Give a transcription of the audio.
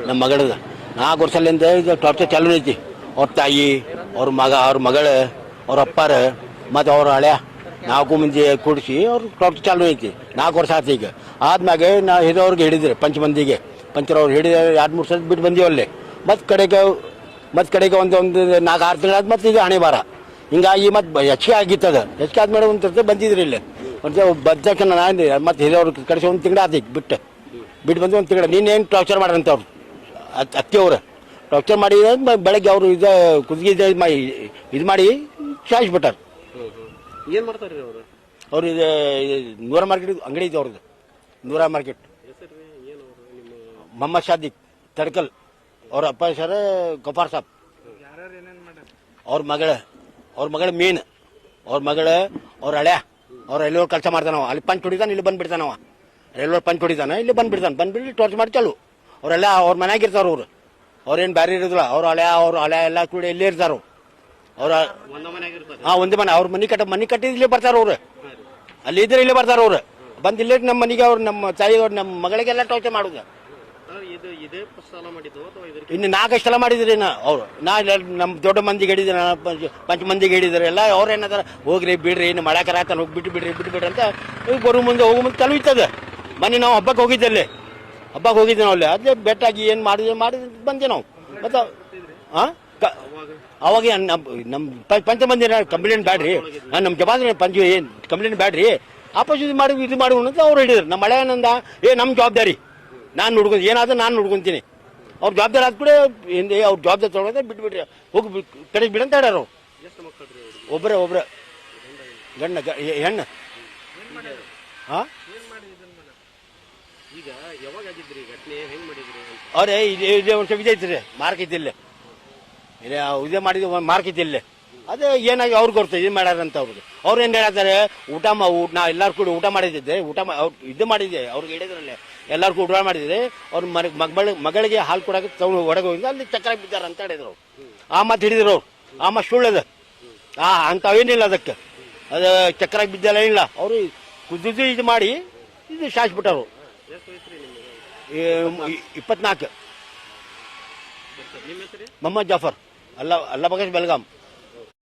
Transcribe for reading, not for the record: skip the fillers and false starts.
ನಮ್ಮ ಮಗಳದ 4 ವರ್ಷದಿಂದ ಇದು ಟಾರ್ಚರ್ ಚಾಲೂ ಐತಿ. ಅವ್ರ ತಾಯಿ, ಅವ್ರ ಮಗ, ಅವ್ರ ಮಗಳು, ಅವ್ರ ಅಪ್ಪಾರ ಮತ್ತು ಅವ್ರ ಹಳೆಯ 4 ಮಂದಿ ಕೂಡಿಸಿ ಅವ್ರ ಟಾರ್ಚರ್ ಚಾಲೂ ಐತಿ. 4 ವರ್ಷ ಆಯ್ತು. ಈಗ ಆದ್ಮ್ಯಾಗೆ ನಾವು ಹಿರಿಯವ್ರಿಗೆ ಹಿಡಿದ್ರೆ ಪಂಚಮಂದಿಗೆ ಪಂಚರವ್ರು ಹಿಡಿದ 2-3 ಸಲ ಬಿಟ್ಟು ಬಂದೀವಲ್ಲೇ. ಮತ್ತು ಕಡೆಗೆ ಒಂದು 4-6 ತಿಂಗಳಾದ ಮತ್ತು ಈಗ ಹಣೆ ಬಾರ ಹಿಂಗಾಗಿ ಮತ್ತು ಹೆಚ್ಚಿಗೆ ಆಗಿತ್ತದ. ಹೆಚ್ಚಿಗೆ ಆದ್ಮೇಲೆ ಒಂದು ಬಂದಿದ್ರಿ ಇಲ್ಲಿ ಒಂದು ಬದ್ದಕ್ಕೆ ನಾನು ಮತ್ತು ಹಿರಿಯವ್ರ ಕಡೆಸಿ 1 ತಿಂಗಳು ಆಯ್ತು. ಈಗ ಬಿಟ್ಟು ಬಂದು 1 ತಿಂಗಳು ನೀನೇನು ಟಾರ್ಚರ್ ಮಾಡ್ರಂತ ಅವ್ರು ಅತ್ತಿಯವ್ರು ಟಾರ್ಚರ್ ಮಾಡಿ ಬೆಳಗ್ಗೆ ಅವರು ಕುದಿಗೆ ಇದು ಮಾಡಿ ಸಾಯಿಸ್ಬಿಟ್ಟಾರ. ಏನ್ ಮಾಡ್ತಾರೆ ಅವ್ರು ಇದು ನೂರ ಮಾರ್ಕೆಟ್ ಅಂಗಡಿ ಇದೆ ಅವ್ರದ್ದು. ನೂರ ಮಾರ್ಕೆಟ್ ಮೊಹಮ್ಮದ್ ಶಾದಿಕ್ ತಡ್ಕಲ್, ಅವ್ರ ಅಪ್ಪ ಸರ್ ಗಫಾರ್ ಸಾಬ್. ಅವ್ರ ಮಗಳ ಮೀನ್, ಅವ್ರ ಮಗಳು, ಅವ್ರ ಹಳೆಯ ಅವ್ರು ಎಲ್ಲೋ ಕೆಲಸ ಮಾಡ್ತಾನವ. ಅಲ್ಲಿ ಪಂಚ್ ಹೊಡಿತಾನೆ, ಇಲ್ಲಿ ಬಂದ್ಬಿಡ್ತಾನವ. ಎಲ್ಲೋ ಪಂಚ್ ಹೊಡಿತಾನೆ, ಇಲ್ಲಿ ಬಂದ್ಬಿಟ್ಟು ಟಾರ್ಚ್ ಮಾಡಿ ಚಾಲು. ಅವರೆಲ್ಲ ಅವ್ರ ಮನ್ಯಾಗ ಇರ್ತಾರ. ಅವ್ರೇನು ಬ್ಯಾರೆ ಇರೋದಿಲ್ಲ. ಅವ್ರ ಹಳೆ ಎಲ್ಲ ಕೂಡ ಇಲ್ಲೇ ಇರ್ತಾರ. ಅವ್ರ ಒಂದೇ ಮನೆ. ಅವ್ರ ಮನೆ ಕಟ್ಟಿದ್ ಇಲ್ಲೇ ಬರ್ತಾರ. ಅವ್ರು ಅಲ್ಲಿ ಇದ್ರೆ ಇಲ್ಲೇ ಬರ್ತಾರ. ಅವ್ರು ಬಂದು ಇಲ್ಲೇ ನಮ್ಮ ಮನೆಗೆ ಅವ್ರು ನಮ್ಮ ತಾಯಿ ಅವ್ರು ನಮ್ಮ ಮಗಳಿಗೆಲ್ಲ ಟಾರ್ಚರ್ ಮಾಡುದ. ಇನ್ನು 4 ಸಲ ಮಾಡಿದ್ರಿ ಅವ್ರು. ನಮ್ಮ ದೊಡ್ಡ ಮಂದಿಗೆ ಹಿಡಿದ್ರೆ, ಪಂಚ ಮಂದಿಗೆ ಹಿಡಿದ್ರೆ ಎಲ್ಲ ಅವ್ರು ಏನಂತಾರ, ಹೋಗ್ರಿ ಬಿಡ್ರಿ, ಇನ್ನು ಮಳೆ ಆತಾನ, ಹೋಗಿ ಬಿಟ್ಟು ಅಂತ ಹೋಗೋ ಮುಂದೆ ತಲುಯ್ತದ. ಮೊನ್ನೆ ನಾವು ಹಬ್ಬಕ್ಕೆ ಹೋಗಿದ್ದೆ. ನಾವು ಅಲ್ಲಿ ಅದೇ ಬೆಟ್ಟಾಗಿ ಏನು ಮಾಡಿ ಬಂದೆ ನಾವು. ಮತ್ತು ಅವಾಗ ನಮ್ಮ ಪಂಚಮಂದಿ ಕಂಪ್ಲೇಂಟ್ ಬ್ಯಾಡ್ರಿ, ನಮ್ಮ ಜವಾಬ್ದಾರಿ ಏನು ಕಂಪ್ಲೇಂಟ್ ಬ್ಯಾಡ್ರಿ, ಆಪೋಸಿಟ್ ಇದು ಮಾಡಿ ಅಂತ ಅವ್ರು ಹಿಡಿದ್ರು. ನಮ್ಮ ಮಳೆ ಏನಂದ, ನಮ್ಮ ಜವಾಬ್ದಾರಿ ನಾನು ನೋಡ್ಕೊಂಡು ಏನಾದ್ರೂ ನಾನು ನೋಡ್ಕೊಂತೀನಿ. ಅವ್ರ ಜವಾಬ್ದಾರಿ ಆದ ಕೂಡ ಅವ್ರ ಜವಾಬ್ದಾರಿ ತೊಗೊಳೋದೇ ಬಿಟ್ಬಿಡ್ರಿ, ಹೋಗಿ ಕಡೆ ಬಿಡಂತ ಹೇಳ್ಯಾರ. ಒಬ್ಬರೇ ಗಂಡ ಹೆಣ್ಣು. ಹಾಂ ಅವ್ರೇ ಇದೇ ಒಂದು ವಿಜಯ್ ಐತ್ರಿ, ಮಾರ್ಕ್ ಐತಿ ಇಲ್ಲೇ. ಇದೇ ಮಾಡಿದ ಮಾರ್ಕ್ ಐತಿ ಇಲ್ಲೇ. ಅದೇ ಏನಾಗಿ ಅವ್ರಿಗೆ ಗೊತ್ತು ಇದು ಮಾಡ್ಯಾರಂತ. ಅವ್ರು ಏನು ಹೇಳ್ತಾರೆ, ನಾ ಎಲ್ಲಾರು ಕೂಡ ಊಟ ಮಾಡಿದ್ದೆ, ಇದು ಮಾಡಿದ್ದೆ. ಅವ್ರಿಗೆ ಹೇಳಿದ್ರಲ್ಲೇ ಎಲ್ಲಾರು ಕೂಡ ಊಟ ಮಾಡಿದ್ದೆ. ಅವ್ರ ಮಗಳಿಗೆ ಹಾಲು ಕೊಡಕ್ಕೆ ತಗೊಂಡು ಹೊರಗೆ ಹೋಗಿದ್ದೆ, ಅಲ್ಲಿ ಚಕ್ರ ಬಿದ್ದಾರ ಅಂತ ಹೇಳಿದ್ರು. ಆ ಮಾತು ಹಿಡಿದ್ರು ಅವ್ರು. ಆ ಮಾತು ಸುಳ್ಳದ. ಅಂಥವೇನಿಲ್ಲ ಅದಕ್ಕೆ. ಅದು ಚಕ್ರ ಬಿದ್ದಲ್ಲ ಇಲ್ಲ. ಅವರು ಕುದಿದು ಇದು ಮಾಡಿ ಇದು ಸಾಯಿಸ್ಬಿಟ್ಟರು. 24. ಮೊಹಮ್ಮದ್ ಜಾಫರ್, ಅಲ್ಲಾ ಬಗೇಶ್ ಬೆಲ್ಗಾಮ್.